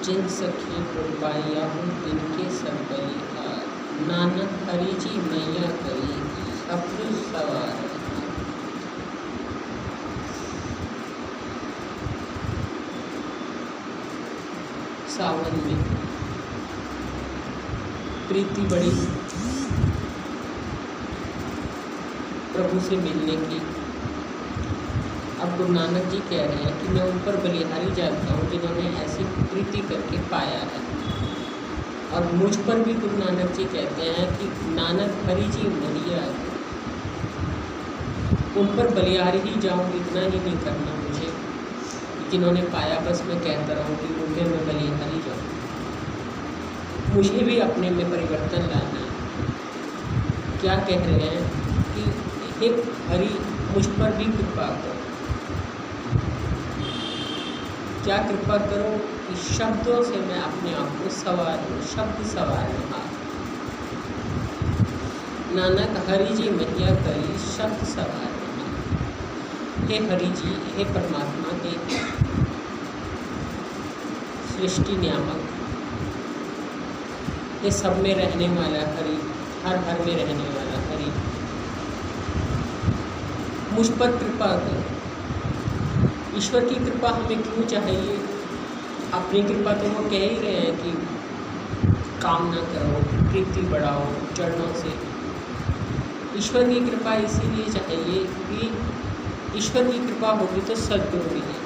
जिन सखी पुरवाइया हूँ तिनके सब बलिहार, नानक हरि जी मैया करी शब्द सवार। सावन में प्रीति बड़ी प्रभु से मिलने की। अब गुरु नानक जी कह रहे हैं कि मैं उन पर बलिहारी जाता हूँ जिन्होंने ऐसी प्रीति करके पाया है। और मुझ पर भी गुरु नानक जी कहते हैं कि नानक हरि जी मैया, उन पर बलिहारी ही जाऊँ, इतना ही नहीं करना मुझे जिन्होंने पाया, बस मैं कहता रहूँ कि उनके मैं बलिहारी जाऊँ। मुझे भी अपने में परिवर्तन लाना है। क्या कह रहे हैं कि हे हरि मुझ पर भी कृपा करो। क्या कृपा करो कि शब्दों से मैं अपने आप को सवारूं, शब्द सवारूंगा। नानक हरि जी मैया करी शब्द सवारूंगा। हे हरि जी, हे परमात्मा के सृष्टि नियामक, ये सब में रहने वाला हरि, हर हर में रहने वाला हरि, मुझ पर कृपा करो। ईश्वर की कृपा हमें क्यों चाहिए? अपनी कृपा तो वो कह ही रहे हैं कि काम ना करो, प्रीति बढ़ाओ चरणों से। ईश्वर की कृपा इसीलिए चाहिए कि ईश्वर की कृपा होगी तो सद्गुरु मिलेंगे,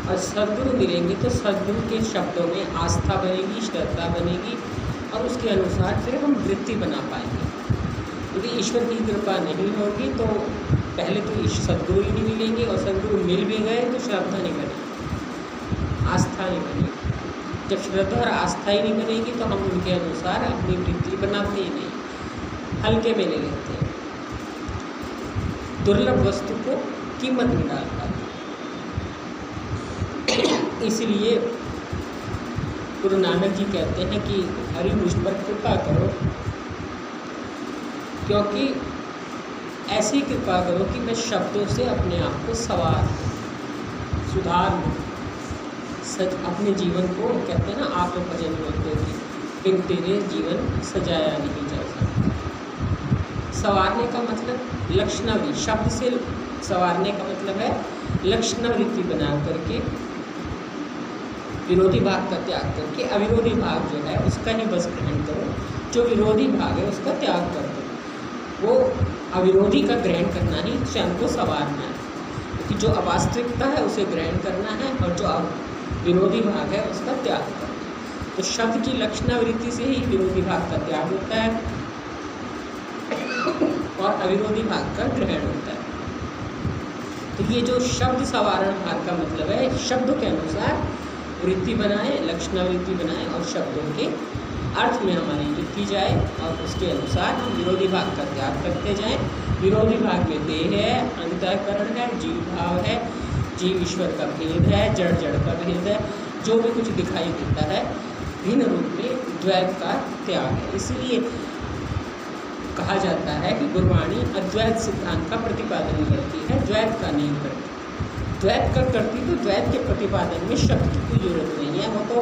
और सद्गुरु मिलेंगे तो सद्गुरु के शब्दों में आस्था बनेगी, श्रद्धा बनेगी, और उसके अनुसार फिर हम वृत्ति बना पाएंगे। यदि ईश्वर की कृपा नहीं होगी तो पहले तो सद्गुरु ही नहीं मिलेंगे, और सद्गुरु मिल भी गए तो श्रद्धा नहीं बनेगी, आस्था नहीं बनेगी। जब श्रद्धा और आस्था ही नहीं बनेगी तो हम उनके अनुसार अपनी वृत्ति बनाते ही नहीं, हल्के में ले लेते हैं, दुर्लभ वस्तु को कीमत में डाल पाते। इसलिए गुरु नानक जी कहते हैं कि हरि मुझ पर कृपा करो, क्योंकि ऐसी कृपा करो कि मैं शब्दों से अपने आप को सुधार लूँ, सच अपने जीवन को, कहते हैं ना आत्म भजन बोलते हैं, बिन तेरे जीवन सजाया नहीं जा सकता। संवारने का मतलब लक्षणावृत्ति, शब्द से संवारने का मतलब है लक्षणावृत्ति बना करके, विरोधी भाग का त्याग करके अविरोधी भाग जो है उसका ही बस ग्रहण करो। जो विरोधी भाग है उसका त्याग कर दो। वो अविरोधी का ग्रहण करना ही स्वयं को संवारना है, क्योंकि जो अवास्तविकता है उसे ग्रहण करना है, और जो विरोधी भाग है उसका त्याग करना है। तो शब्द की लक्षणावृत्ति से ही विरोधी भाग का त्याग होता है और अविरोधी भाग का ग्रहण होता है। तो ये जो शब्द संवारण भाग का मतलब है, शब्दों के अनुसार वृत्ति बनाए, लक्षणावृत्ति बनाए, और शब्दों के अर्थ में हमारी लिखी जाए, और उसके अनुसार हम विरोधी भाग का त्याग करते जाएं। विरोधी भाग में देह है, अंतःकरण है, जीव भाव है, जीव ईश्वर का भेद है, जड़ जड़ का भेद है, जो भी कुछ दिखाई देता है भिन्न रूप में द्वैत का त्याग है। इसलिए कहा जाता है कि गुरबाणी अद्वैत सिद्धांत का प्रतिपादन करती है, द्वैत का नहीं करती। द्वैत का करती तो द्वैत के प्रतिपादन में शब्द की कोई जरूरत नहीं है, वो तो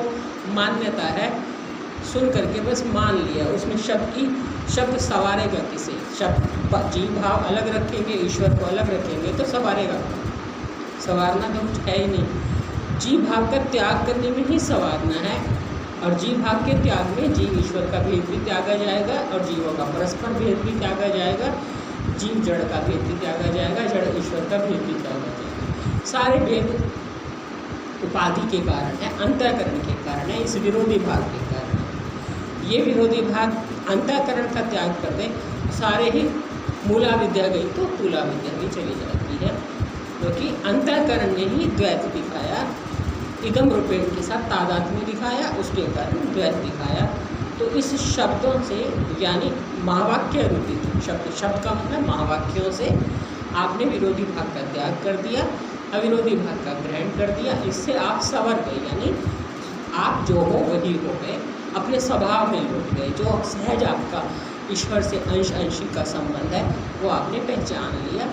मान्यता है, सुन करके बस मान लिया। उसमें शब्द संवारेगा किसे? शब्द जीव भाव अलग रखेंगे, ईश्वर को अलग रखेंगे तो संवारेगा। संवारना तो कुछ है ही नहीं। जीव भाव का त्याग करने में ही संवारना है, और जीव भाव के त्याग में जीव ईश्वर का भेद भी त्यागा जाएगा, और जीवों का परस्पर भेद भी त्यागा जाएगा, जीव जड़ का भेद भी त्यागा जाएगा, जड़ ईश्वर का भेद भी त्यागा जाएगा। सारे भेद उपाधि के कारण है, अंतःकरण के कारण है, इस विरोधी भाग के कारण। ये विरोधी भाग अंतःकरण का त्याग कर दे, सारे ही मूला विद्या गई तो तूला विद्या भी चली जाती है, क्योंकि अंतःकरण ने ही द्वैत दिखाया, इदम रूपेण के साथ तादात्म्य दिखाया, उसके कारण द्वैत दिखाया। तो इस शब्दों से, यानी महावाक्य रूपित शब्द का मतलब महावाक्यों से आपने विरोधी भाग का त्याग कर दिया, अविरोधी भाग का ग्रहण कर दिया। इससे आप संवर गए, यानी आप जो हो वही हो गए, अपने स्वभाव में लौट गए। जो सहज आपका ईश्वर से अंश अंशी का संबंध है वो आपने पहचान लिया,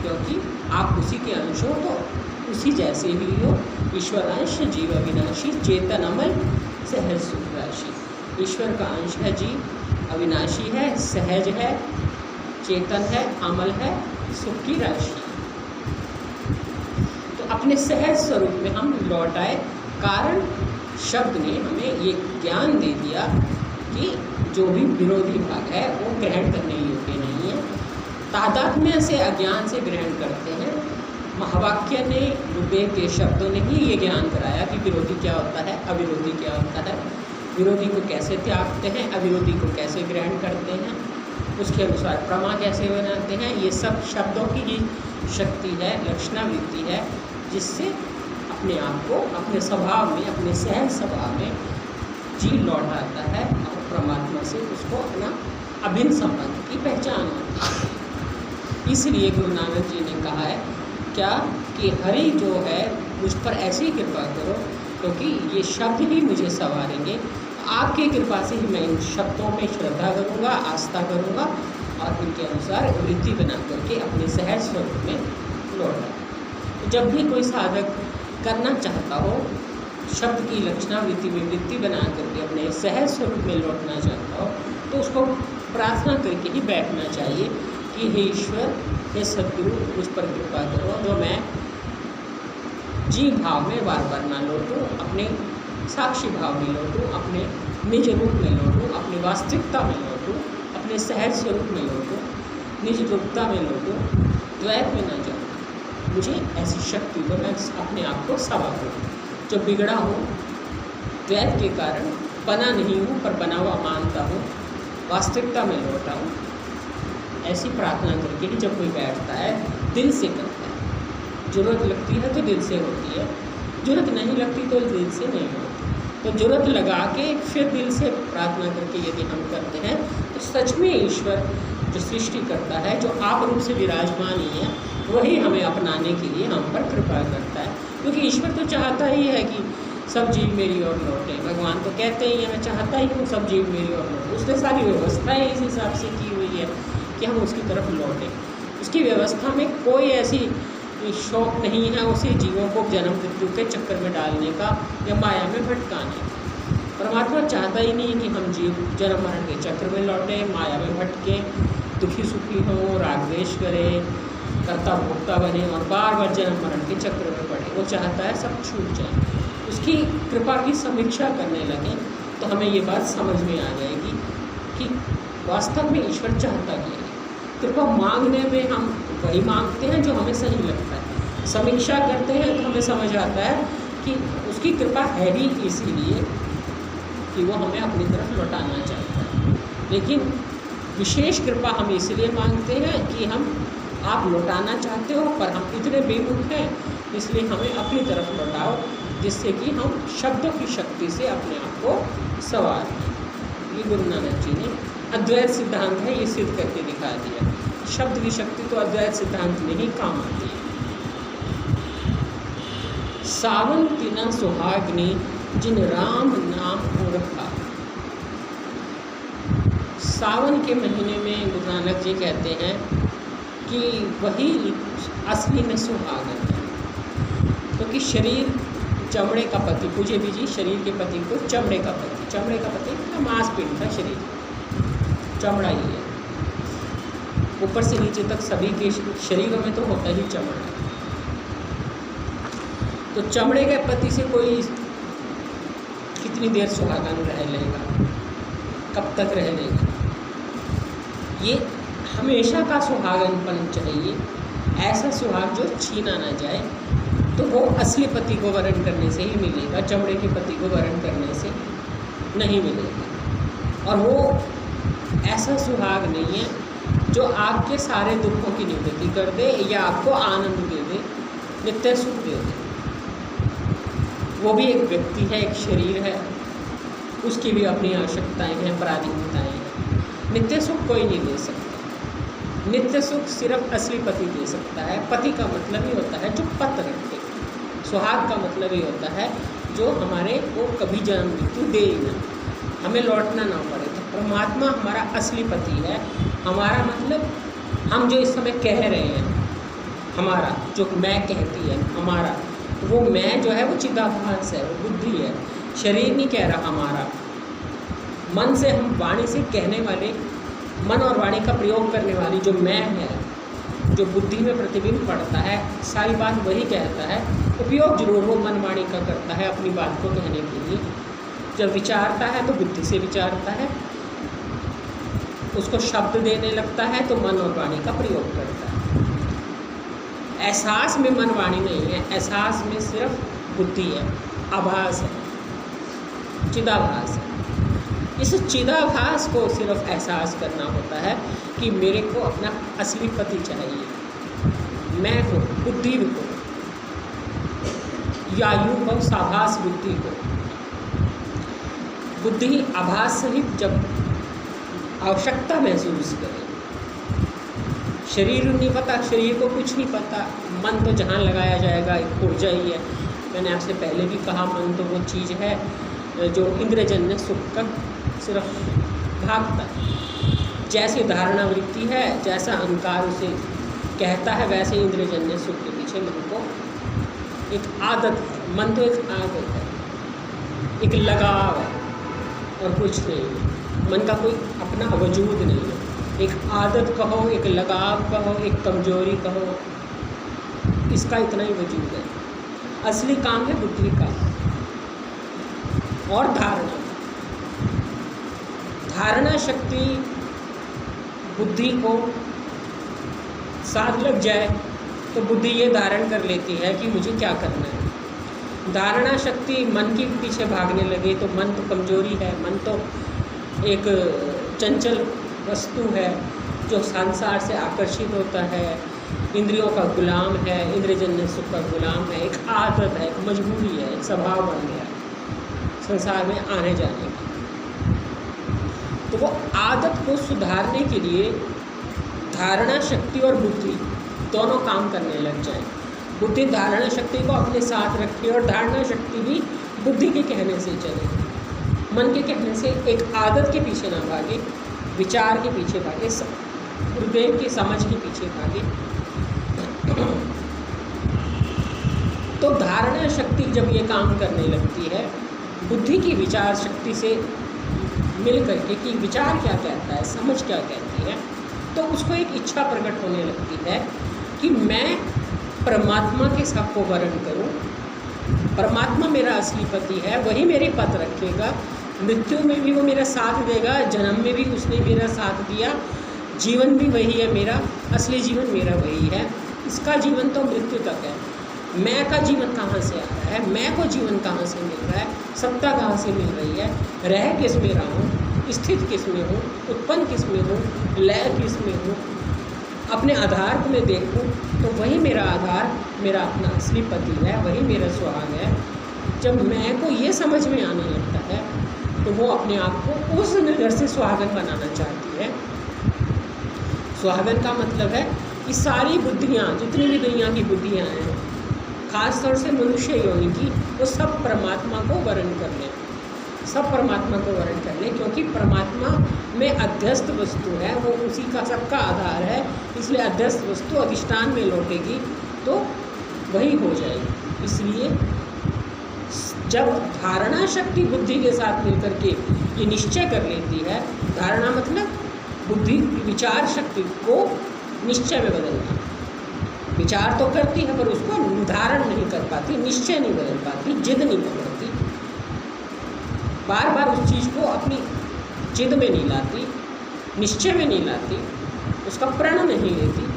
क्योंकि आप उसी के अंश हो तो उसी जैसे ही हो। ईश्वरांश जीव अविनाशी, चेतन अमल सहज सुख राशि। ईश्वर का अंश है जीव, अविनाशी है, सहज है, चेतन है, अमल है, सुख की राशि। तो अपने सहज स्वरूप में हम लौट आए। कारण शब्द ने हमें ये ज्ञान दे दिया कि जो भी विरोधी भाग है वो ग्रहण करने योग्य नहीं है। तादात्म्य से, अज्ञान से ग्रहण करते हैं। महावाक्य ने, ऋग्वेद के शब्दों ने ही ये ज्ञान कराया कि विरोधी क्या होता है, अविरोधी क्या होता है, विरोधी को कैसे त्यागते हैं, अविरोधी को कैसे ग्रहण करते हैं, उसके अनुसार प्रमा कैसे बनाते हैं। ये सब शब्दों की ही शक्ति है, लक्षणावृत्ति है, जिससे अपने आप को अपने स्वभाव में, अपने सहज स्वभाव में जी लौटाता है और परमात्मा से उसको अपना अभिन्न संबंध की पहचान होती है। इसलिए गुरु नानक जी ने कहा है क्या कि हरि जो है मुझ पर ऐसी कृपा करो, क्योंकि ये शब्द ही मुझे संवारेंगे। आपकी कृपा से ही मैं इन शब्दों में श्रद्धा करूँगा, आस्था करूँगा और उनके अनुसार वृत्ति बना करके अपने सहज स्वरूप में लौटा। जब भी कोई साधक करना चाहता हो, शब्द की लक्षणावृत्ति में वृत्ति बना करके अपने सहज स्वरूप में लौटना चाहता हो, तो उसको प्रार्थना करके ही बैठना चाहिए कि हे ईश्वर, हे सद्गुरु, मुझ पर कृपा करो जो मैं जीव भाव में बार बार ना लौटूँ, अपने साक्षी भाव में लौटूँ, अपने निज रूप में लौटूँ, अपनी वास्तविकता में लौटूँ, अपने सहज स्वरूप में लौटूँ, निज रूपता में लौटूँ, द्वैत में ना जाऊँ। मुझे ऐसी शक्ति को मैं अपने आप को सवार करूँ। जो बिगड़ा हूँ, द्वैत के कारण बना नहीं हूँ पर बना हुआ मानता हूँ, वास्तविकता में लौटा हूँ। ऐसी प्रार्थना करके ही जब कोई बैठता है, दिल से करता है। जरूरत लगती है तो दिल से होती है, जरूरत नहीं लगती तो दिल से नहीं होती। तो जरूरत लगा के फिर दिल से प्रार्थना करके यदि हम करते हैं तो सच में ईश्वर जो सृष्टि करता है, जो आप रूप से विराजमान ही है, वही हमें अपनाने के लिए हम पर कृपा करता है। क्योंकि ईश्वर तो चाहता ही है कि सब जीव मेरी ओर लौटे। भगवान तो कहते ही हैं मैं चाहता ही हूँ सब जीव मेरी ओर लौटे। उसने सारी व्यवस्थाएं इस हिसाब से की हुई है कि हम उसकी तरफ लौटें। उसकी व्यवस्था में कोई ऐसी शौक नहीं है उसे जीवों को जन्म मृत्यु के चक्कर में डालने का या माया में भटकाने। परमात्मा चाहता ही नहीं कि हम जीव जन्म मरण के चक्र में लौटें, माया में भटकें, दुखी सुखी हों, राग द्वेष करें, कर्ता भोक्ता बने और बार बार जन्म मरण के चक्र में पड़े। वो चाहता है सब छूट जाए। उसकी कृपा की समीक्षा करने लगे तो हमें ये बात समझ में आ जाएगी कि वास्तव में ईश्वर चाहता क्या है। कृपा मांगने में हम वही मांगते हैं जो हमें सही लगता है। समीक्षा करते हैं तो हमें समझ आता है कि उसकी कृपा है ही इसीलिए कि वो हमें अपनी तरफ लौटाना चाहता है। लेकिन विशेष कृपा हम इसलिए मांगते हैं कि आप लौटाना चाहते हो पर हम इतने बेमुख हैं, इसलिए हमें अपनी तरफ लौटाओ, जिससे कि हम शब्दों की शक्ति से अपने आप को सवार। ये गुरु नानक जी ने अद्वैत सिद्धांत है, ये सिद्ध करके दिखा दिया। शब्द की शक्ति तो अद्वैत सिद्धांत में ही काम आती है। सावन तिना सुहाग्नि जिन राम नाम रखा। सावन के महीने में गुरु नानक जी कहते हैं कि वही असली में सुहागन है, क्योंकि शरीर चमड़े का पति, पूज्य भी जी शरीर के पति को चमड़े का पति मांसपिंड का शरीर, चमड़ा ही है। ऊपर से नीचे तक सभी के शरीरों में तो होता ही चमड़ा। तो चमड़े के पति से कोई कितनी देर सुहागन रह लेगा, कब तक रह लेगा। ये हमेशा का सुहागनपन चाहिए, ऐसा सुहाग जो छीना ना जाए। तो वो असली पति को वरण करने से ही मिलेगा, चमड़े के पति को वरण करने से नहीं मिलेगा। और वो ऐसा सुहाग नहीं है जो आपके सारे दुखों की निवृत्ति कर दे या आपको आनंद दे दे, नित्य सुख दे दे। वो भी एक व्यक्ति है, एक शरीर है, उसकी भी अपनी आवश्यकताएं हैं, पराधीनताएं हैं। नित्य सुख कोई नहीं दे सकता। नित्य सुख सिर्फ असली पति दे सकता है। पति का मतलब ही होता है जो पत रखे। सुहाग का मतलब ही होता है जो हमारे को कभी जन्म मृत्यु दे ही ना, हमें लौटना ना पड़े। तो परमात्मा हमारा असली पति है। हमारा मतलब हम जो इस समय कह रहे हैं हमारा जो मैं कहती है हमारा, वो मैं जो है वो चिदाभास है, वो बुद्धि है, शरीर नहीं कह रहा हमारा। मन से हम वाणी से कहने वाले, मन और वाणी का प्रयोग करने वाली जो मैं है, जो बुद्धि में प्रतिबिंब पड़ता है, सारी बात वही कहता है। उपयोग जरूर वो मन वाणी का करता है अपनी बात को कहने के लिए। जब विचारता है तो बुद्धि से विचारता है, उसको शब्द देने लगता है तो मन और वाणी का प्रयोग करता है। एहसास में मन वाणी नहीं है, एहसास में सिर्फ बुद्धि है, आभास है, चिदाभास है। इस चिदाभास को सिर्फ एहसास करना होता है कि मेरे को अपना असली पति चाहिए, मैं को, बुद्धि को, या यूं हो साभास बुद्धि को। बुद्धि आभास सहित जब आवश्यकता महसूस करे, शरीर नहीं पता, शरीर को कुछ नहीं पता, मन तो जहाँ लगाया जाएगा एक ऊर्जा ही है। मैंने आपसे पहले भी कहा, मन तो वो चीज़ है जो इंद्रजन्य सुख का सिर्फ भागता है। जैसी धारणा वृत्ति है, जैसा अहंकार उसे कहता है, वैसे इंद्रजन्य सुख के पीछे मन को एक आदत है। मन तो एक आदत है, एक लगाव है और कुछ नहीं है। मन का कोई अपना वजूद नहीं है। एक आदत कहो, एक लगाव कहो, एक कमजोरी कहो, इसका इतना ही वजूद है। असली काम है बुद्धि का और धारणा। धारणा शक्ति बुद्धि को साथ लग जाए तो बुद्धि ये धारण कर लेती है कि मुझे क्या करना है। धारणा शक्ति मन के पीछे भागने लगे तो मन तो कमजोरी है, मन तो एक चंचल वस्तु है जो संसार से आकर्षित होता है, इंद्रियों का गुलाम है, इंद्रियजन्य सुख का गुलाम है, एक आदत है, एक मजबूरी है, एक स्वभाव बन गया संसार में आने जाने की। तो वो आदत को सुधारने के लिए धारणा शक्ति और बुद्धि दोनों काम करने लग जाए। बुद्धि धारणा शक्ति को अपने साथ रखे और धारणा शक्ति भी बुद्धि के कहने से चले, मन के कहने से एक आदत के पीछे ना भागे, विचार के पीछे भागे, हृदय की समझ के पीछे भागे। तो धारणा शक्ति जब ये काम करने लगती है बुद्धि की विचार शक्ति से मिल करके कि विचार क्या कहता है, समझ क्या कहती है, तो उसको एक इच्छा प्रकट होने लगती है कि मैं परमात्मा के सब को वर्ण करूं। परमात्मा मेरा असली पति है, वही मेरे पद रखेगा, मृत्यु में भी वो मेरा साथ देगा, जन्म में भी उसने मेरा साथ दिया, जीवन भी वही है मेरा, असली जीवन मेरा वही है। इसका जीवन तो मृत्यु तक है। मैं का जीवन कहाँ से आ रहा है, मैं को जीवन कहाँ से मिल रहा है, सत्ता कहाँ से मिल रही है, रह किस में रहा हूँ, स्थित किस में हूँ, उत्पन्न किस में हूँ, लय किस में हूँ। अपने आधार को मैं देखूँ तो वही मेरा आधार, मेरा अपना असली पति है, वही मेरा सुहाग है। जब मैं को ये समझ में आने लगता है तो वो अपने आप को उस नज़र से सुहागन बनाना चाहती है। सुहागन का मतलब है कि सारी बुद्धियाँ, जितनी भी दुनिया की बुद्धियाँ हैं, खास तौर से मनुष्य योनि की, वो सब परमात्मा को वर्ण कर लें, सब परमात्मा को वर्ण कर लें, क्योंकि परमात्मा में अध्यस्त वस्तु है, वो उसी का सबका आधार है। इसलिए अध्यस्त वस्तु अधिष्ठान में लौटेगी तो वही हो जाएगी। इसलिए जब धारणा शक्ति बुद्धि के साथ मिलकर के ये निश्चय कर लेती है, धारणा मतलब बुद्धि विचार शक्ति को निश्चय में बदलना। विचार तो करती है पर उसको निर्धारण नहीं कर पाती, निश्चय नहीं बदल पाती, जिद नहीं पकड़ती, बार बार उस चीज़ को अपनी जिद में नहीं लाती, निश्चय में नहीं लाती, उसका प्रण नहीं लेती,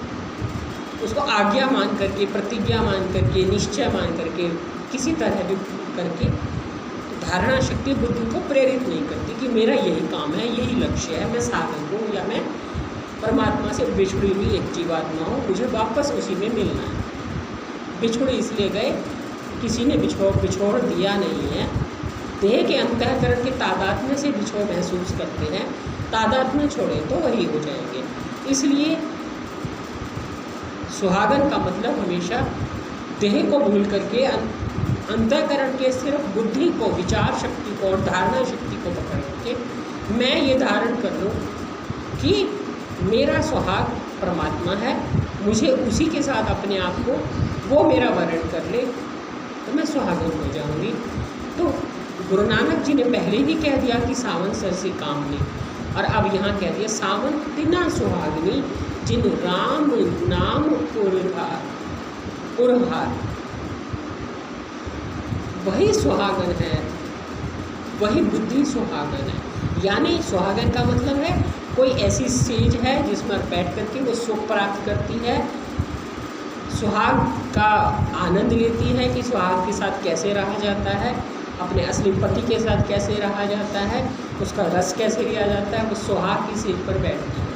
उसको आज्ञा मान करके, प्रतिज्ञा मान करके, निश्चय मान करके, किसी तरह भी करके धारणा शक्ति बुद्धि को प्रेरित नहीं करती कि मेरा यही काम है, यही लक्ष्य है, मैं साधक हूँ या मैं परमात्मा से बिछड़ी हुई एक जीवात्मा हूँ, मुझे वापस उसी में मिलना है। बिछुड़ इसलिए गए, किसी ने बिछोड़ दिया नहीं है। देह के अंतःकरण के तादात्म्य से बिछोड़ महसूस करते हैं, तादात्म्य छोड़े तो वही हो जाएंगे। इसलिए सुहागन का मतलब हमेशा देह को भूल करके अंतःकरण के सिर्फ बुद्धि को, विचार शक्ति को और धारणा शक्ति को पकड़ के मैं ये धारण कर लूँ कि मेरा सुहाग परमात्मा है, मुझे उसी के साथ अपने आप को वो मेरा वर्ण कर ले तो मैं सुहागन हो जाऊंगी। तो गुरु नानक जी ने पहले ही कह दिया कि सावन सर से काम नहीं, और अब यहाँ कह दिया सावन तिना सुहागनी जिन राम नाम उरहार। वही सुहागन है, वही बुद्धि सुहागन है। यानी सुहागन का मतलब है कोई ऐसी चीज है जिसमें बैठ करके वो सुख प्राप्त करती है, सुहाग का आनंद लेती है कि सुहाग के साथ कैसे रहा जाता है, अपने असली पति के साथ कैसे रहा जाता है, उसका रस कैसे लिया जाता है, वो सुहाग की सीट पर बैठती है।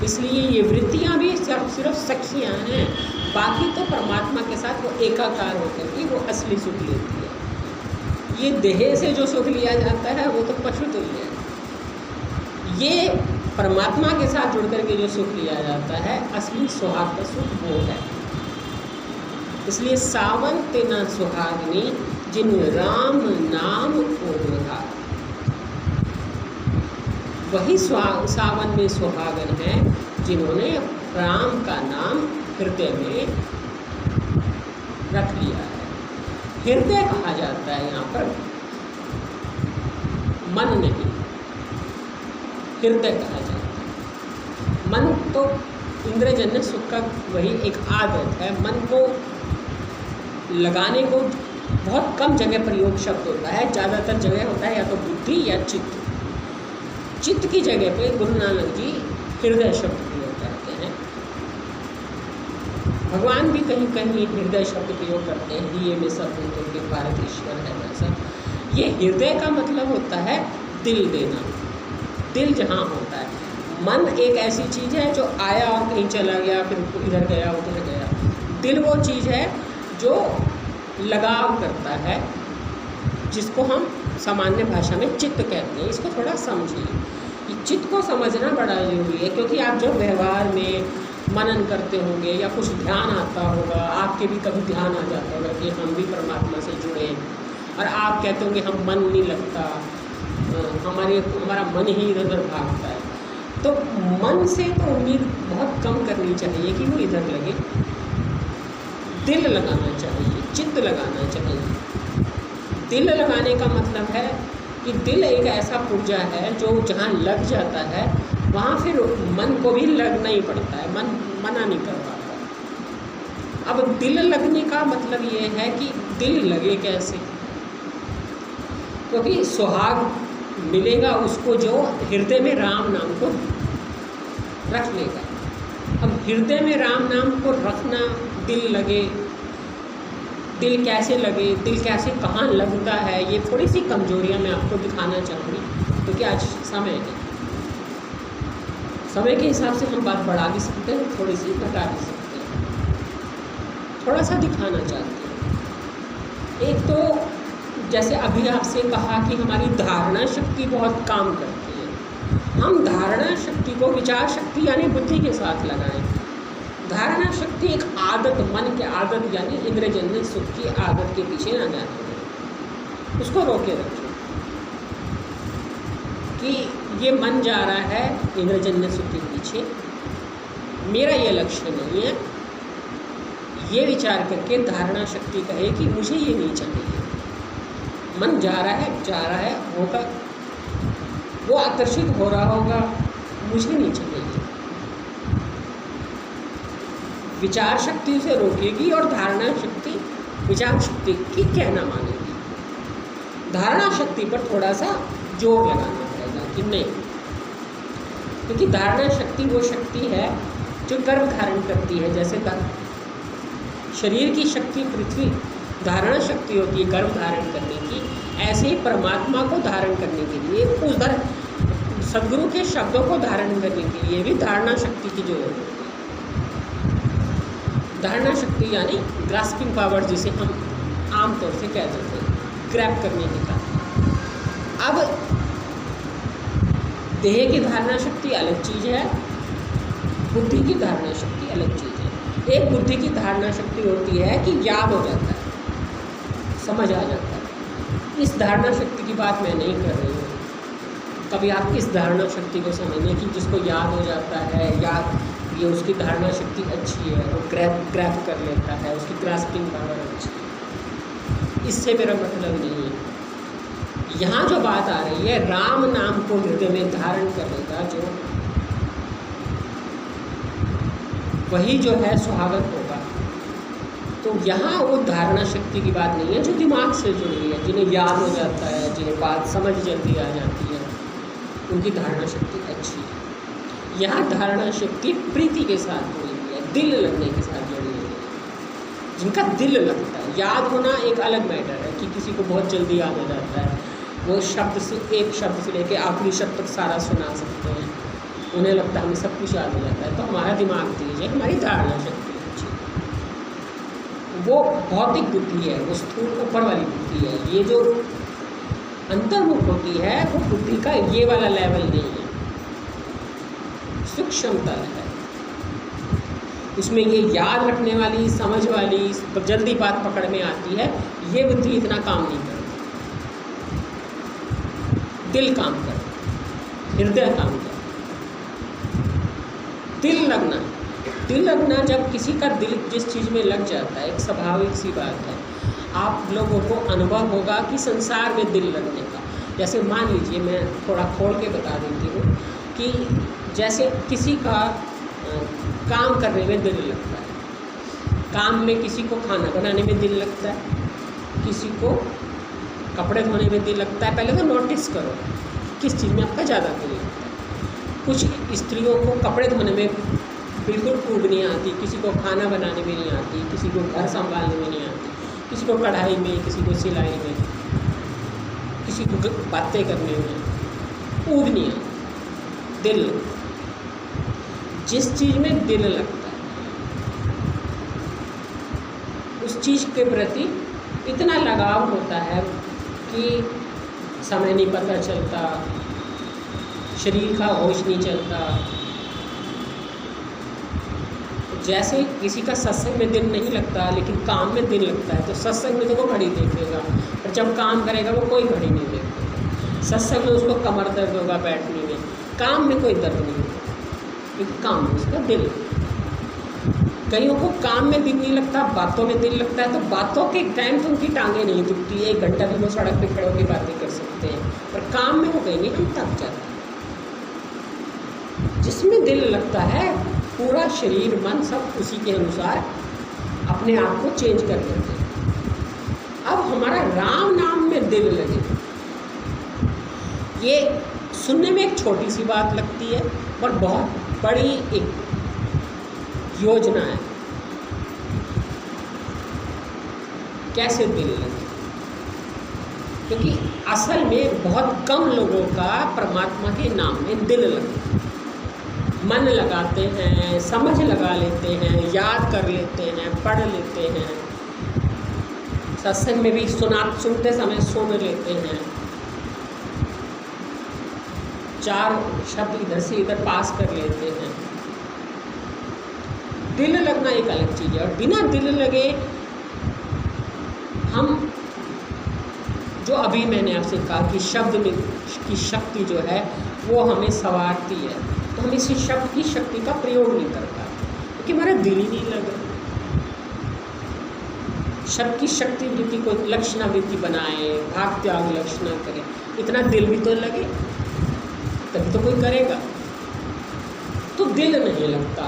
इसलिए ये वृत्तियाँ भी सिर्फ सखियाँ हैं, बाकी तो परमात्मा के साथ वो एकाकार होकर के वो असली सुख लेती है। ये देह से जो सुख लिया जाता है वो तो पशु तुल्य है, ये परमात्मा के साथ जुड़ करके जो सुख लिया जाता है असली सुहाग का सुख वो है। इसलिए सावन तेना सुहागनी जिन राम नाम ओढ़ा। वही सावन में सुहागन है जिन्होंने राम का नाम हृदय में रख लिया है। हृदय कहा जाता है यहाँ पर, मन नहीं, हृदय कहा जाता है। मन तो इंद्रजन्य सुख का वही एक आदत है। मन को लगाने को बहुत कम जगह प्रयोग शब्द होता है, ज़्यादातर जगह होता है या तो बुद्धि या चित्त। चित्त की जगह पे गुरु नानक जी हृदय शब्द प्रयोग करते हैं। भगवान भी कहीं कहीं हृदय शब्द प्रयोग करते हैं, ये में सब भूतों के कारक ईश्वर है वैसा। ये हृदय का मतलब होता है दिल देना, दिल जहाँ होता है। मन एक ऐसी चीज़ है जो आया और कहीं चला गया, फिर इधर गया उधर गया। दिल वो चीज़ है जो लगाव करता है, जिसको हम सामान्य भाषा में चित्त कहते हैं। इसको थोड़ा समझिए, ये चित्त को समझना बड़ा ज़रूरी है, क्योंकि आप जब व्यवहार में मनन करते होंगे या कुछ ध्यान आता होगा, आपके भी कभी ध्यान आ जाता होगा कि हम भी परमात्मा से जुड़े, और आप कहते होंगे हम मन नहीं लगता, हमारा मन ही इधर उधर भागता है। तो मन से तो उम्मीद बहुत कम करनी चाहिए कि वो इधर लगे। दिल लगाना चाहिए, चित्त लगाना चाहिए। दिल लगाने का मतलब है कि दिल एक ऐसा पुर्जा है जो जहाँ लग जाता है वहाँ फिर मन को भी लगना ही पड़ता है, मन मना नहीं कर पाता। अब दिल लगने का मतलब ये है कि दिल लगे कैसे, क्योंकि सुहाग मिलेगा उसको जो हृदय में राम नाम को रख लेगा। अब हृदय में राम नाम को रखना, दिल लगे, दिल कैसे लगे, दिल कैसे कहाँ लगता है, ये थोड़ी सी कमजोरियाँ मैं आपको दिखाना चाहूँगी, क्योंकि आज समय है। समय के हिसाब से हम बात बढ़ा भी सकते हैं, थोड़ी सी घटा भी सकते हैं। थोड़ा सा दिखाना चाहते हैं। एक तो जैसे अभी आपसे कहा कि हमारी धारणा शक्ति बहुत काम करती है। हम धारणा शक्ति को विचार शक्ति यानी बुद्धि के साथ लगाएं। धारणा शक्ति एक आदत, मन की आदत यानी इंद्रजन्य सुख की आदत के पीछे ना जाए, उसको रोके रखें कि ये मन जा रहा है इंद्रजन्य सुख के पीछे, मेरा ये लक्ष्य नहीं है। ये विचार करके धारणा शक्ति कहे कि मुझे ये नहीं चाहिए। मन जा रहा है होगा, वो आकर्षित हो रहा होगा, मुझे नहीं चाहिए। विचार शक्ति उसे रोकेगी और धारणा शक्ति विचार शक्ति की कहना मानेगी। धारणा शक्ति पर थोड़ा सा जोर लगाना पड़ेगा कि नहीं, क्योंकि धारणा शक्ति वो शक्ति है जो गर्भ धारण करती है। जैसे शरीर की शक्ति पृथ्वी धारणा शक्ति होती है गर्भ धारण करने की, ऐसे ही परमात्मा को धारण करने के लिए, उधर सदगुरु के शब्दों को धारण करने के लिए भी धारणा शक्ति की जरूरत होती है। धारणा शक्ति यानी ग्रास्पिंग पावर, जिसे हम आमतौर से कह देते हैं, ग्रैब करने की ताकत। अब देह की धारणा शक्ति अलग चीज़ है, बुद्धि की धारणा शक्ति अलग चीज़ है। एक बुद्धि की धारणा शक्ति होती है कि याद हो जाता है, समझ आ जाता है। इस धारणा शक्ति की बात मैं नहीं कर रही हूँ। कभी आप इस धारणा शक्ति को समझने की जिसको याद हो जाता है, याद ये उसकी धारणा शक्ति अच्छी है, वो ग्रैप कर लेता है, उसकी ग्रास्पिंग पावर अच्छी है। इससे मेरा मतलब नहीं है। यहाँ जो बात आ रही है, राम नाम को हृदय में धारण करेगा जो, वही जो है सुहागत होगा। तो यहाँ वो धारणा शक्ति की बात नहीं है जो दिमाग से जुड़ी है, जिन्हें याद हो जाता है, जिन्हें बात समझ जल्दी आ जाती है, उनकी धारणा शक्ति अच्छी है। यहाँ धारणा शक्ति प्रीति के साथ जुड़ी हुई है, दिल लगने के साथ जुड़ी हुई है। जिनका दिल लगता है, याद होना एक अलग मैटर है कि किसी को बहुत जल्दी याद हो जाता है, वो शब्द से, एक शब्द से लेके आखिरी शब्द तक सारा सुना सकते हैं, उन्हें लगता है हमें सब कुछ याद हो जाता है। तो हमारा दिमाग तेज है, हमारी धारणा शक्ति अच्छी है। वो भौतिक बुद्धि है, वो स्थूल ऊपर वाली बुद्धि है। ये जो अंतर्मुख होती है वो बुद्धि का ये वाला लेवल नहीं है, सूक्ष्म तल है। उसमें ये याद रखने वाली, समझ वाली, जल्दी बात पकड़ में आती है, ये बुद्धि इतना काम नहीं करती। दिल काम करता, हृदय काम करता। दिल लगना जब किसी का दिल जिस चीज़ में लग जाता है, एक स्वाभाविक सी बात है। आप लोगों को अनुभव होगा कि संसार में दिल लगने का। जैसे मान लीजिए, मैं थोड़ा खोल के बता देती हूँ कि जैसे किसी का काम करने में दिल लगता है, काम में किसी को खाना बनाने में दिल लगता है, किसी को कपड़े धोने में दिल लगता है। पहले तो नोटिस करो किस चीज़ में आपका ज़्यादा दिल लगता है। कुछ स्त्रियों को कपड़े धोने में बिल्कुल खूब नहीं आती, किसी को खाना बनाने में नहीं आती, किसी को घर संभालने में नहीं आती, किसी को कढ़ाई में, किसी को सिलाई में, किसी को बातें करने में खूब नहीं आती। दिल, जिस चीज़ में दिल लगता है उस चीज़ के प्रति इतना लगाव होता है कि समय नहीं पता चलता, शरीर का होश नहीं चलता। जैसे किसी का सत्संग में दिल नहीं लगता लेकिन काम में दिल लगता है, तो सत्संग में तो वो घड़ी देखेगा, और जब काम करेगा वो कोई घड़ी नहीं देखेगा। सत्संग में उसको कमर दर्द होगा बैठने में, काम में कोई दर्द नहीं होगा, क्योंकि काम में उसका दिल। कईयों को काम में दिल नहीं लगता, बातों में दिल लगता है, तो बातों के टाइम तो उनकी टांगें नहीं दुखती, 1 घंटा भी वो सड़क पे खड़े होकर बातें कर सकते हैं, पर काम में वो कहेंगे हम थक जाते हैं। जिसमें दिल लगता है पूरा शरीर मन सब उसी के अनुसार अपने आप को चेंज कर लेते हैं। अब हमारा राम नाम में दिल लगे, ये सुनने में एक छोटी सी बात लगती है पर बहुत बड़ी एक योजना है। कैसे दिल लगे? क्योंकि असल में बहुत कम लोगों का परमात्मा के नाम में दिल लगता है। मन लगाते हैं, समझ लगा लेते हैं, याद कर लेते हैं, पढ़ लेते हैं, सत्संग में भी सुनते समय सुन लेते हैं, 4 शब्द इधर से इधर पास कर लेते हैं। दिल लगना एक अलग चीज़ है, और बिना दिल लगे हम, जो अभी मैंने आपसे कहा कि शब्द में की शक्ति जो है वो हमें संवारती है, तो हम इस शब्द की शक्ति का प्रयोग नहीं कर पाते क्योंकि हमारा दिल ही नहीं लगा। शब्द की शक्ति वृत्ति को लक्षणा वृत्ति बनाए, भाग त्याग लक्षणा करें, इतना दिल भी तो लगे तभी तो कोई करेगा। तो दिल नहीं लगता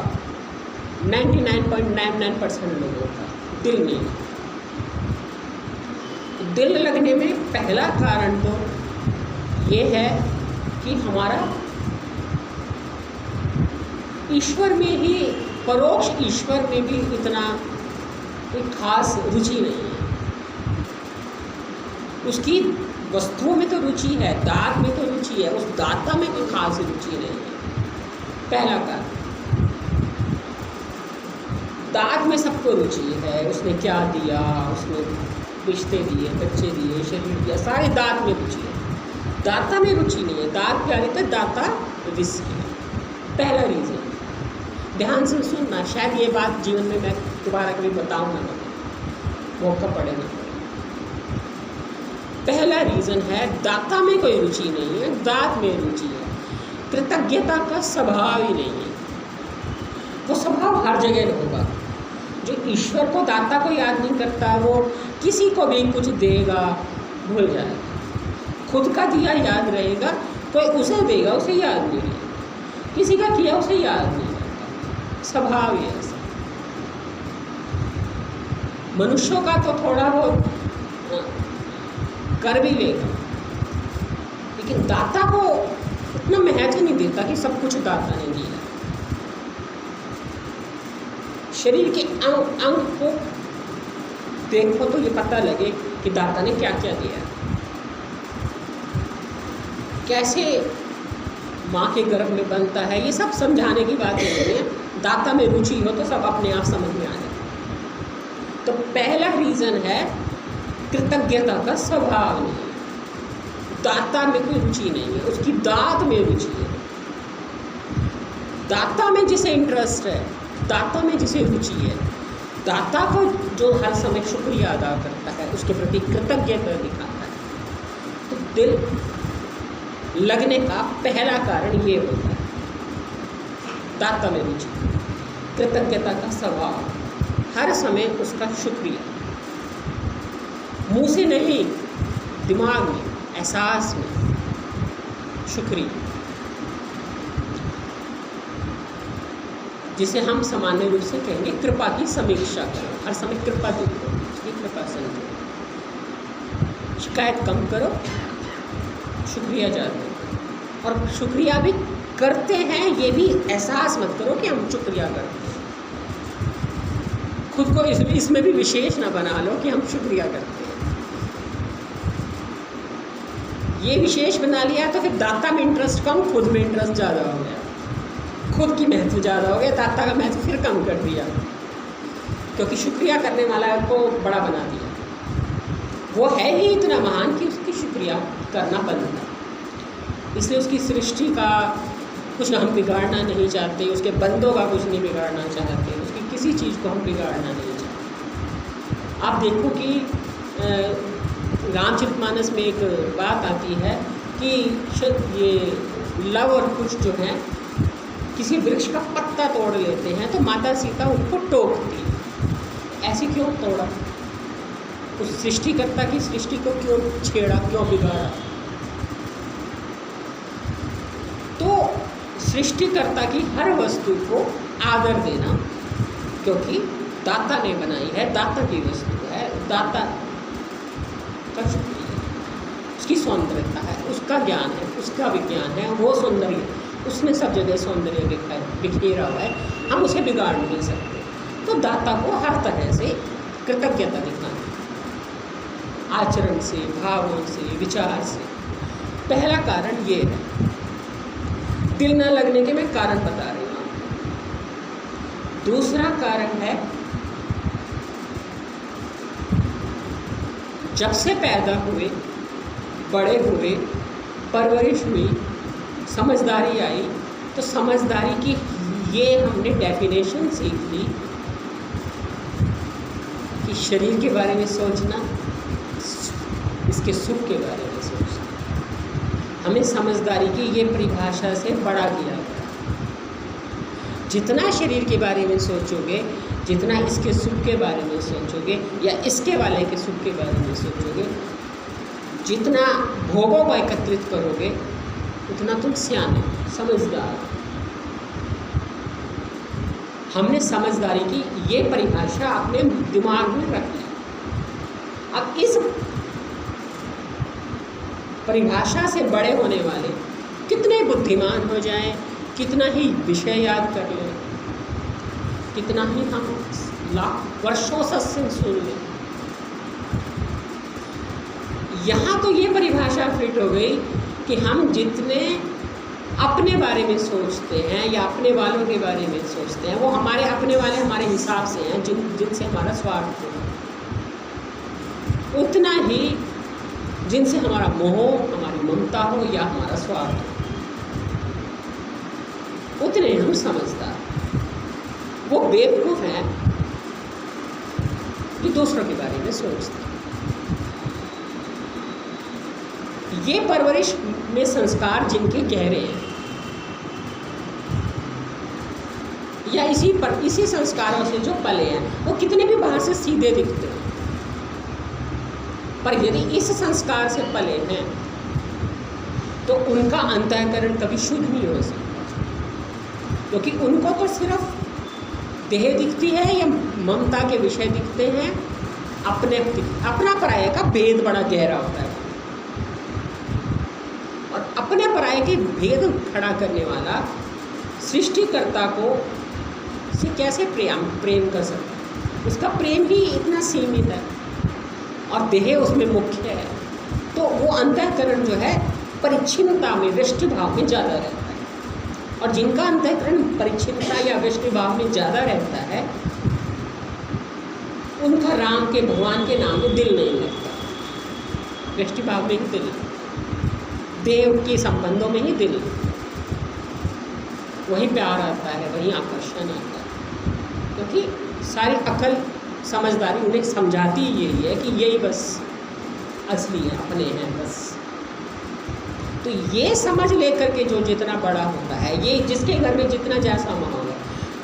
99.99% लोगों का दिल नहीं लगता। दिल लगने में पहला कारण तो ये है कि हमारा ईश्वर में ही, परोक्ष ईश्वर में भी इतना कोई खास रुचि नहीं है। उसकी वस्तुओं में तो रुचि है, दात में तो रुचि है, उस दाता में कोई खास रुचि नहीं है। पहला कारण, दात में सबको रुचि है, उसने क्या दिया, उसने रिश्ते दिए, बच्चे दिए, शरीर दिया, सारे दात में रुचि है। दाता में रुचि नहीं है। दात क्या रहता है? दाता रिस्क है। पहला रीज़न, ध्यान से सुनना, शायद ये बात जीवन में मैं दोबारा कभी बताऊँ ना, मौका पड़े ना। पहला रीज़न है दाता में कोई रुचि नहीं है, दात में रुचि है। कृतज्ञता का स्वभाव ही नहीं है। वो स्वभाव हर जगह होगा। जो ईश्वर को, दाता को याद नहीं करता, वो किसी को भी कुछ देगा भूल जाएगा। खुद का दिया याद रहेगा, कोई उसे देगा उसे याद नहीं रहेगा, किसी का किया उसे याद नहीं रहता। स्वभाव ही ऐसा। मनुष्यों का तो थोड़ा बहुत कर भी लेगा, लेकिन दाता को उतना महत्व नहीं देता कि सब कुछ दाता ने दिया। शरीर के अंग अंग को देखो तो ये पता लगे कि दाता ने क्या क्या दिया। कैसे माँ के गर्भ में बनता है, ये सब समझाने की बात नहीं है। दाता में रुचि हो तो सब अपने आप समझ में आ जाए। तो पहला रीज़न है कृतज्ञता का स्वभाव नहीं है, दाता में कोई रुचि नहीं है, उसकी दात में रुचि है। दाता में जिसे इंटरेस्ट है, दाता में जिसे रुचि है, दाता को जो हर समय शुक्रिया अदा करता है, उसके प्रति कृतज्ञता दिखाता है, तो दिल लगने का पहला कारण ये होता है, दाता में रुचि, कृतज्ञता का स्वभाव, हर समय उसका शुक्रिया, मुंह से नहीं, दिमाग में, एहसास में शुक्रिया, जिसे हम सामान्य रूप से कहेंगे कृपा की समीक्षा करो। हर समय कृपा देखो, उसकी कृपा समझो, शिकायत कम करो, शुक्रिया ज़्यादा करो। और शुक्रिया भी करते हैं ये भी एहसास मत करो कि हम शुक्रिया करते हैं। खुद को इसमें भी विशेष ना बना लो कि हम शुक्रिया करते हैं। ये विशेष बना लिया तो फिर दाता में इंटरेस्ट कम, खुद में इंटरेस्ट ज़्यादा हो गया, खुद की महत्व ज़्यादा हो गया, दाता का महत्व फिर कम कर दिया, क्योंकि शुक्रिया करने वाला को बड़ा बना दिया। वो है ही इतना महान कि उसकी शुक्रिया करना बनता है। इसलिए उसकी सृष्टि का कुछ हम बिगाड़ना नहीं चाहते, उसके बंदों का कुछ नहीं बिगाड़ना चाहते, उसकी किसी चीज़ को हम बिगाड़ना नहीं चाहते। आप देखो कि रामचरितमानस में एक बात आती है कि ये लव और कुश जो हैं किसी वृक्ष का पत्ता तोड़ लेते हैं तो माता सीता उनको टोकती है, ऐसी क्यों तोड़ा? उस सृष्टिकर्ता की सृष्टि को क्यों छेड़ा, क्यों बिगाड़ा? तो सृष्टिकर्ता की हर वस्तु को आदर देना, क्योंकि दाता ने बनाई है, दाता की वस्तु है, दाता का शुक्रिया, उसकी सौंदर्यता है, उसका ज्ञान है, उसका विज्ञान है, वो सौंदर्य, उसने सब जगह सौंदर्य बिखेरा हुआ है, हम उसे बिगाड़ नहीं सकते। तो दाता को हर तरह से कृतज्ञता दिखाना, आचरण से, भावों से, विचार से। पहला कारण ये है। दिल न लगने के मैं कारण बता रही हूँ। दूसरा कारण है, जब से पैदा हुए, बड़े हुए, परवरिश हुई, समझदारी आई, तो समझदारी की ये हमने डेफिनेशन सीख ली कि शरीर के बारे में सोचना, इसके सुख के बारे में सोचना। हमें समझदारी की ये परिभाषा से बड़ा किया गया। जितना शरीर के बारे में सोचोगे, जितना इसके सुख के बारे में सोचोगे या इसके वाले के सुख के बारे में सोचोगे, जितना भोगों को एकत्रित करोगे, उतना तुम सियाने, समझदार। हमने समझदारी की ये परिभाषा अपने दिमाग में रख ली। अब इस परिभाषा से बड़े होने वाले कितने बुद्धिमान हो जाएं, कितना ही विषय याद कर लें, कितना ही हम लाख वर्षों सत्संग सुन लें, यहाँ तो ये परिभाषा फिट हो गई कि हम जितने अपने बारे में सोचते हैं या अपने वालों के बारे में सोचते हैं, वो हमारे अपने वाले हमारे हिसाब से हैं, जिनसे हमारा स्वार्थ हो, उतना ही जिनसे हमारा मोह, हमारी ममता हो या हमारा स्वार्थ हो, उतने हम समझदार। वो बेवकूफ़ हैं कि दूसरों के बारे में सोचते हैं। ये परवरिश में संस्कार जिनके गहरे हैं, या इसी संस्कारों से जो पले हैं वो कितने भी बाहर से सीधे दिखते हैं, पर यदि इस संस्कार से पले हैं तो उनका अंतःकरण कभी शुद्ध नहीं हो सकता, क्योंकि उनको तो सिर्फ देह दिखती है या ममता के विषय दिखते हैं, अपना पराये का भेद बड़ा गहरा होता है, और अपने पराये के भेद खड़ा करने वाला सृष्टिकर्ता को से कैसे प्रेम कर सकता है? उसका प्रेम ही इतना सीमित है और देह उसमें मुख्य है, तो वो अंतःकरण जो है परिच्छिन्नता में, वृष्टि भाव में ज़्यादा रहता है, और जिनका अंतःकरण परिच्छिन्नता या वृष्टि भाव में ज़्यादा रहता है उनका राम के, भगवान के नाम में दिल नहीं लगता, वृष्टि भाव में ही दिल, देव के संबंधों में ही दिल, वहीं प्यार आता है, वहीं आकर्षण आता है, क्योंकि सारी अकल समझदारी उन्हें समझाती यही है कि यही बस असली है, अपने हैं बस। तो ये समझ लेकर के जो जितना बड़ा होता है, ये जिसके घर में जितना जैसा माहौल है,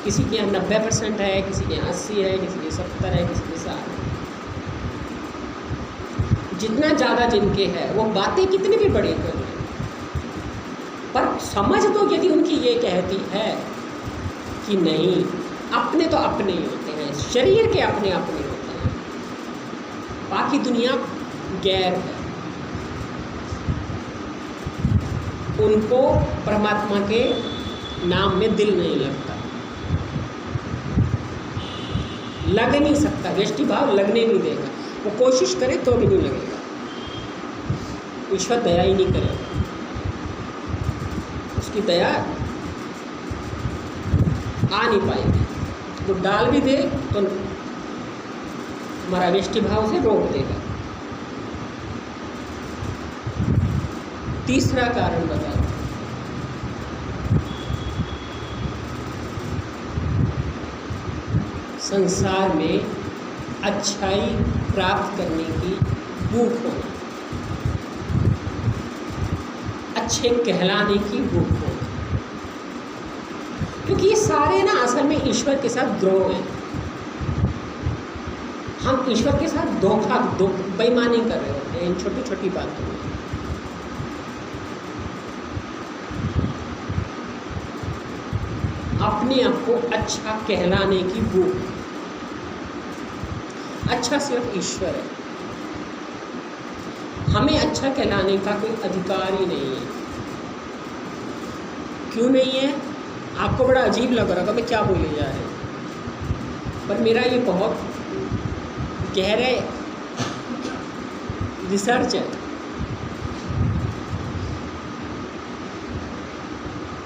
किसी के यहाँ 90% है, किसी के यहाँ 80 है, किसी के 70 है, किसी के 60 है, जितना ज़्यादा जिनके है वो बातें कितनी भी बड़ी कर रहे हैं, पर समझ तो यदि उनकी ये कहती है कि नहीं, अपने तो अपने ही होते हैं, शरीर के अपने अपने होते हैं, बाकी दुनिया गैर है, उनको परमात्मा के नाम में दिल नहीं लगता, लग नहीं सकता, वृष्टि भाव लगने नहीं देगा, वो कोशिश करे तो भी नहीं लगेगा, ईश्वर दया ही नहीं करेगा, उसकी दया आ नहीं पाएगी, तो डाल भी दे तो हमारा वृष्टि भाव से रोक देगा। तीसरा कारण बताओ, संसार में अच्छाई प्राप्त करने की भूख होना, अच्छे कहलाने की भूख होना, क्योंकि ये सारे ना असल में ईश्वर के साथ द्रोह हैं, हम ईश्वर के साथ बेईमानी कर रहे होते हैं इन छोटी छोटी बातों में। अपने आप को अच्छा कहलाने की भूख, अच्छा सिर्फ ईश्वर है, हमें अच्छा कहलाने का कोई अधिकार ही नहीं है। क्यों नहीं है? आपको बड़ा अजीब लग रहा होगा मैं क्या बोले जा रहे हैं, पर मेरा ये बहुत गहरे रिसर्च है।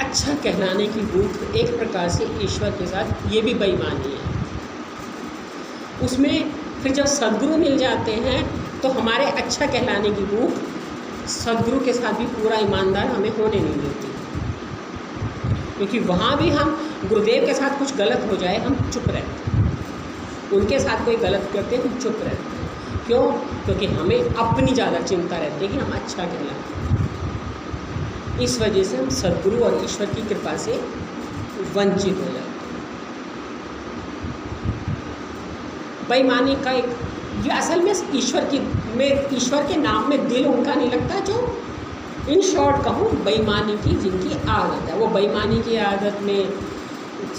अच्छा कहलाने की भूख एक प्रकार से ईश्वर के साथ ये भी बेईमानी है। उसमें फिर जब सद्गुरु मिल जाते हैं तो हमारे अच्छा कहलाने की भूख सद्गुरु के साथ भी पूरा ईमानदार हमें होने नहीं देती, क्योंकि वहाँ भी हम गुरुदेव के साथ कुछ गलत हो जाए हम चुप रहते हैं, उनके साथ कोई गलत करते हैं हम चुप रहते हैं। क्यों? क्योंकि हमें अपनी ज़्यादा चिंता रहती है कि हम अच्छा कहलाएं। इस वजह से हम सद्गुरु और ईश्वर की कृपा से वंचित हो जाते हैं। बेईमानी का एक ये असल में ईश्वर के नाम में दिल उनका नहीं लगता, जो इन शॉर्ट कहूँ बेईमानी की जिनकी आदत है। वो बेईमानी की आदत में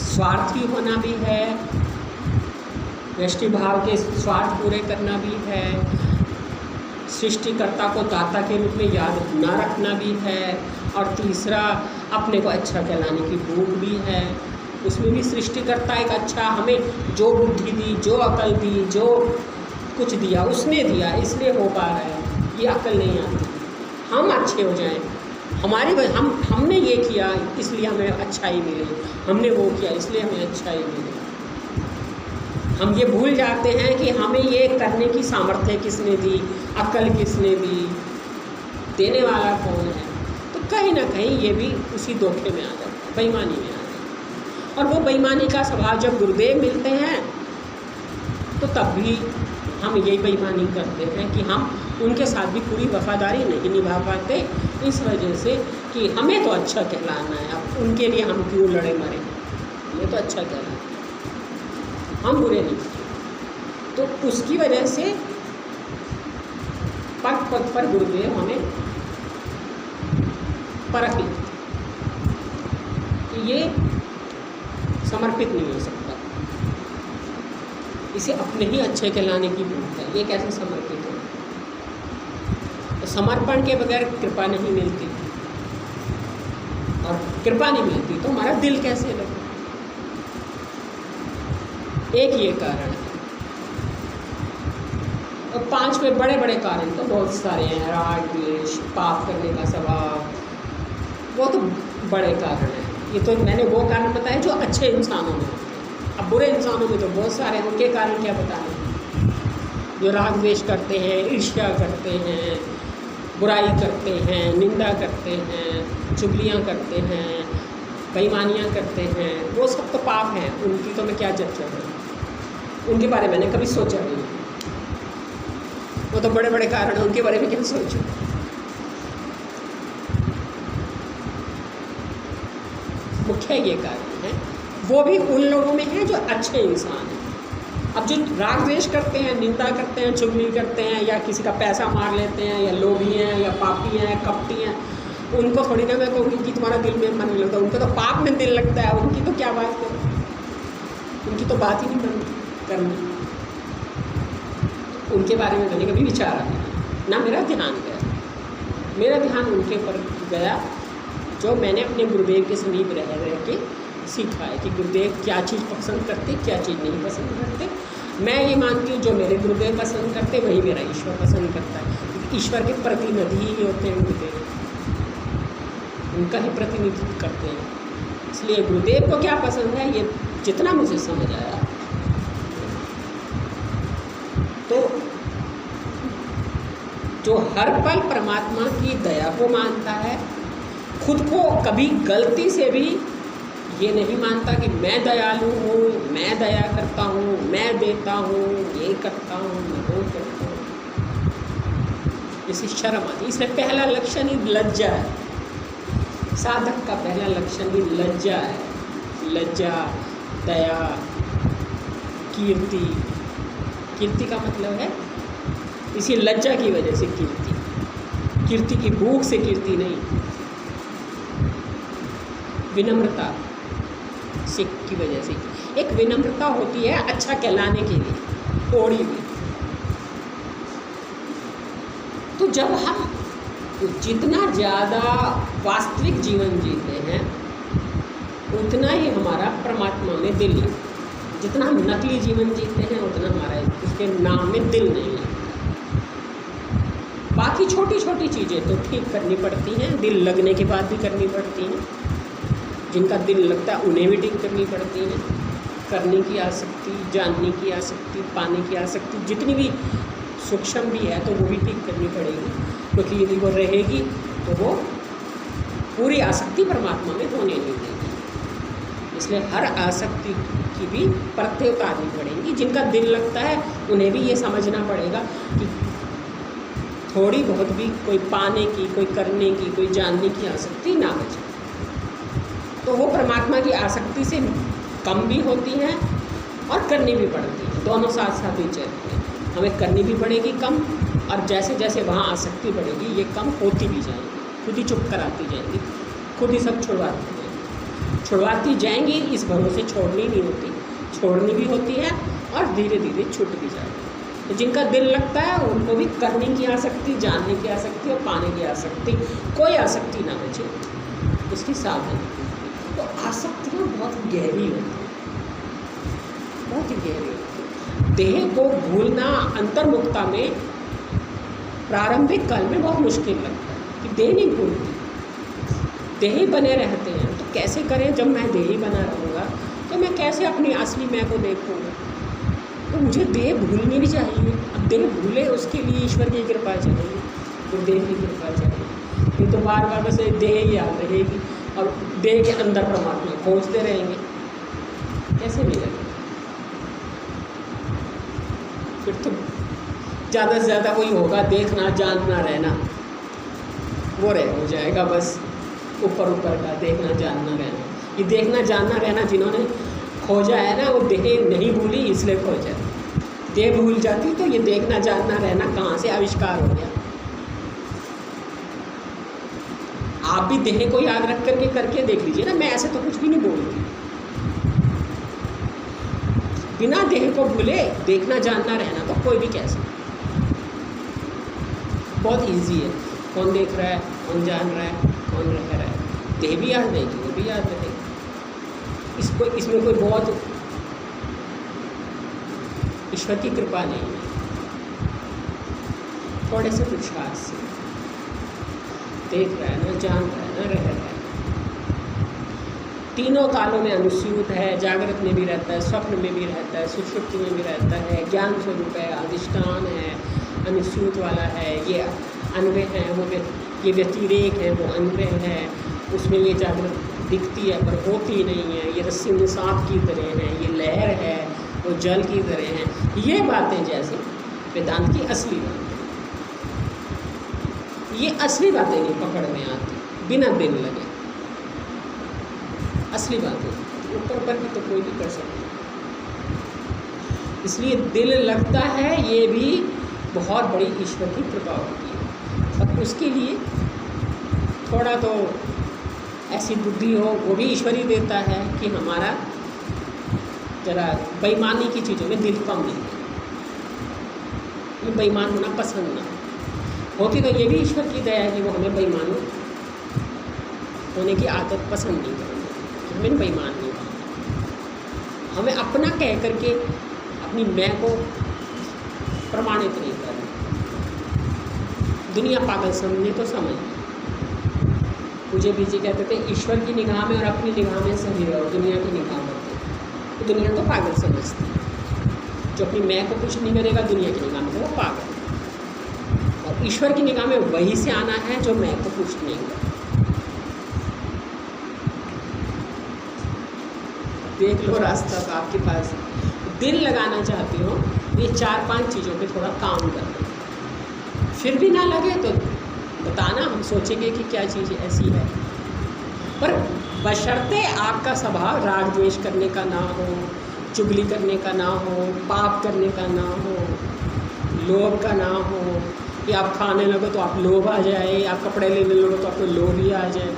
स्वार्थी होना भी है, व्यष्टि भाव के स्वार्थ पूरे करना भी है, सृष्टिकर्ता को दाता के रूप में याद न रखना भी है, और तीसरा अपने को अच्छा कहलाने की भूख भी है। उसमें भी सृष्टिकर्ता एक अच्छा हमें जो बुद्धि दी, जो अकल दी, जो कुछ दिया उसने दिया, इसलिए हो पा रहा है। ये अकल नहीं आती हम अच्छे हो जाएं, हमने ये किया इसलिए हमें अच्छाई मिली, हमने वो किया इसलिए हमें अच्छाई मिली। हम ये भूल जाते हैं कि हमें ये करने की सामर्थ्य किसने दी, अकल किसने दी, देने वाला कौन है। तो कहीं ना कहीं ये भी उसी धोखे में आ जाता है, बेईमानी में आ जाता है। और वो बेईमानी का स्वभाव जब गुरुदेव मिलते हैं तो तब भी हम यही बेईमानी करते हैं कि हम उनके साथ भी पूरी वफादारी नहीं निभा पाते, इस वजह से कि हमें तो अच्छा कहलाना है, अब उनके लिए हम क्यों लड़े मरे। ये तो अच्छा कहलाए, हम बुरे नहीं। तो उसकी वजह से पग पग पर गुरुदेव हमें परख लेते कि ये समर्पित नहीं हो सकता, इसे अपने ही अच्छे कहलाने की भूख है, ये कैसे समर्पित हो। तो समर्पण के बगैर कृपा नहीं मिलती, और कृपा नहीं मिलती तो हमारा दिल कैसे लगे। एक ये कारण है। और 5वें बड़े बड़े कारण तो बहुत सारे हैं, राग द्वेष, पाप करने का स्वभाव, वो तो बड़े कारण हैं। ये तो मैंने वो कारण बताए जो अच्छे इंसानों में होते हैं। अब बुरे इंसानों में तो बहुत सारे, उनके कारण क्या बताएं, जो राग द्वेष करते हैं, ईर्ष्या करते हैं, बुराई करते हैं, निंदा करते हैं, चुगलियाँ करते हैं, बेईमानियाँ करते हैं, वो सब तो पाप हैं। उनकी तो मैं क्या चर्चा करूँ, उनके बारे में मैंने कभी सोचा नहीं। वो तो बड़े बड़े कारण हैं, उनके बारे में क्या सोचूं। मुख्य ये कारण है, वो भी उन लोगों में है जो अच्छे इंसान हैं। अब जो राग द्वेष करते हैं, निंदा करते हैं, चुगली करते हैं, या किसी का पैसा मार लेते हैं, या लोभी हैं, या पापी हैं, कपटी हैं, उनको थोड़ी ना मैं कहूँगी कि तुम्हारा दिल में मन नहीं लगता। उनको तो पाप में दिल लगता है, उनकी तो क्या बात करो, उनकी तो बात ही नहीं करनी। उनके बारे में मैंने कभी विचारा नहीं, ना मेरा ध्यान गया। मेरा ध्यान उनके ऊपर गया जो मैंने अपने गुरुदेव के समीप रह के सीखा है कि गुरुदेव क्या चीज़ पसंद करते, क्या चीज़ नहीं पसंद करते। मैं ये मानती हूँ जो मेरे गुरुदेव पसंद करते वही मेरा ईश्वर पसंद करता है, क्योंकि ईश्वर के प्रतिनिधि ही होते हैं गुरुदेव, उनका ही प्रतिनिधित्व करते हैं। इसलिए गुरुदेव को क्या पसंद है, ये जितना मुझे समझ आया, तो जो हर पल परमात्मा की दया को मानता है, खुद को कभी गलती से भी ये नहीं मानता कि मैं दयालु हूँ, मैं दया करता हूँ, मैं देता हूँ, ये करता हूँ, मैं वो करता हूँ, इसे शर्म आती। इसमें पहला लक्षण ही लज्जा है। साधक का पहला लक्षण ही लज्जा है। लज्जा, दया, कीर्ति। कीर्ति का मतलब है इसी लज्जा की वजह से कीर्ति, कीर्ति की भूख से कीर्ति नहीं, विनम्रता से की वजह से। एक विनम्रता होती है अच्छा कहलाने के लिए, थोड़ी भी। तो जब हम जितना ज़्यादा वास्तविक जीवन जीते हैं, उतना ही हमारा परमात्मा में दिल लगता है। जितना हम नकली जीवन जीते हैं, उतना हमारा उसके नाम में दिल नहीं लगता। बाकी छोटी छोटी चीज़ें तो ठीक करनी पड़ती हैं, दिल लगने के बाद भी करनी पड़ती हैं। जिनका दिल लगता है उन्हें भी ठीक करनी पड़ती है। करने की आसक्ति, जानने की आसक्ति, पाने की आसक्ति जितनी भी सूक्ष्म भी है तो वो भी ठीक करनी पड़ेगी, क्योंकि यदि वो रहेगी तो वो पूरी आसक्ति परमात्मा में होने नहीं देगी। इसलिए हर आसक्ति की भी परतें उतारनी पड़ेंगी। जिनका दिल लगता है उन्हें भी ये समझना पड़ेगा कि थोड़ी बहुत भी कोई पाने की, कोई करने की, कोई जानने की आसक्ति ना बचे। तो वो परमात्मा की आसक्ति से कम भी होती हैं और करनी भी पड़ती है, दोनों साथ साथ ही चलते हैं। हमें करनी भी पड़ेगी कम, और जैसे जैसे वहाँ आसक्ति बढ़ेगी ये कम होती भी जाएगी, खुद ही चुप कराती जाएगी, खुद ही सब छुड़वाती जाएंगी। इस भरोसे छोड़नी नहीं होती, छोड़नी भी होती है और धीरे धीरे छूट भी जाएगी। तो जिनका दिल लगता है उनको भी करने की आसक्ति, जानने की आसक्ति और पाने की आसक्ति, कोई आसक्ति ना बचे, उसकी सावधानी। तो आसक्तियाँ बहुत गहरी होती हैं, बहुत ही गहरी होती है। देह को भूलना अंतर्मुखता में प्रारंभिक काल में बहुत मुश्किल लगता है कि देह नहीं भूलती, देह ही बने रहते हैं। तो कैसे करें, जब मैं देह ही बना रहूँगा तो मैं कैसे अपनी असली मैं को देखूँगा। तो मुझे देह भूलनी भी चाहिए। अब देह भूले उसके लिए ईश्वर की कृपा चाहिए, गुरुदेव की कृपा चाहिए। ये तो बार बार बस देह ही याद रहेगी और देह के अंदर परमात्मा खोजते रहेंगे, कैसे मिलेगा। फिर तो ज़्यादा से ज़्यादा वही होगा, देखना जानना रहना, वो हो जाएगा बस ऊपर ऊपर का देखना जानना रहना। ये देखना जानना रहना जिन्होंने खोजा है ना, वो देह नहीं भूली इसलिए खोजा। देह भूल जाती तो ये देखना जानना रहना कहाँ से आविष्कार हो गया। आप भी देह को याद रख करके देख लीजिए ना। मैं ऐसे तो कुछ भी नहीं बोलती। बिना देह को भूले देखना जानना रहना तो कोई भी कह सकता। बहुत इजी है। कौन देख रहा है, कौन जान रहा है, कौन रह रहा है। देह भी याद रहेगी, वो भी याद रहेगी। इसमें कोई बहुत ईश्वर की कृपा नहीं है। थोड़े से पुरुषार्थ से देख रहा है ना, जान रहा है ना, रह रहा है। तीनों कालों में अनुस्यूत है, जागृत में भी रहता है, स्वप्न में भी रहता है, सुषुप्ति में भी रहता है, ज्ञान स्वरूप है, अधिष्ठान है, अनुस्यूत वाला है, ये अन्वय है, वो ये व्यतिरेक है, वो अन्वय है। उसमें ये जागृत दिखती है पर होती नहीं है। ये रस्सी में सांप की तरह है, ये लहर है, वो जल की तरह है। ये बातें जैसे वेदांत की असली बातें, ये असली बातें नहीं पकड़ में आती बिना दिल लगे। असली बातें ऊपर ऊपर की तो कोई भी कर सकता है। इसलिए दिल लगता है, ये भी बहुत बड़ी ईश्वर की कृपा होती है। और उसके लिए थोड़ा तो ऐसी बुद्धि हो, वो भी ईश्वर ही देता है कि हमारा जरा बेईमानी की चीज़ों में दिल कम नहीं है। ये बेईमान होना पसंद ना होती तो ये भी ईश्वर की दया है कि वो हमें बेईमान होने की आदत पसंद नहीं करेंगे। हमें बेईमान नहीं बनना, हमें अपना कह करके अपनी मैं को प्रमाणित नहीं करना। दुनिया पागल समझे तो समझ। पूज्य भी जी कहते थे ईश्वर की निगाह में और अपनी निगाह में सही रहो, दुनिया की निगाह में तो दुनिया तो पागल समझती है। जो अपनी मैं को कुछ नहीं करेगा दुनिया की निगाह में तो वो पागल। और ईश्वर की निगाह में वही से आना है जो मैं को कुछ नहीं करेगा। देख लो रास्ता तो आपके पास। दिल लगाना चाहते हो ये 4-5 चीज़ों पे थोड़ा काम करना। फिर भी ना लगे तो बताना, हम सोचेंगे कि क्या चीज़ ऐसी है। पर बशर्ते आपका स्वभाव राग द्वेष करने का ना हो, चुगली करने का ना हो, पाप करने का ना हो, लोभ का ना हो कि आप खाने लगो तो आप लोभ आ जाए, आप कपड़े लेने लगो तो आपको लोभ ही आ जाए,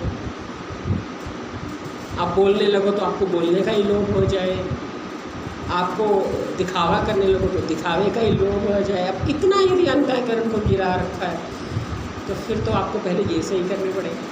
आप बोलने लगो तो आपको बोलने का ही लोभ हो जाए, आपको दिखावा करने लगो तो दिखावे का ही लोभ हो जाए। अब इतना यदि अंतःकरण को गिरा रखा है तो फिर तो आपको पहले ये सही करने पड़ेगा।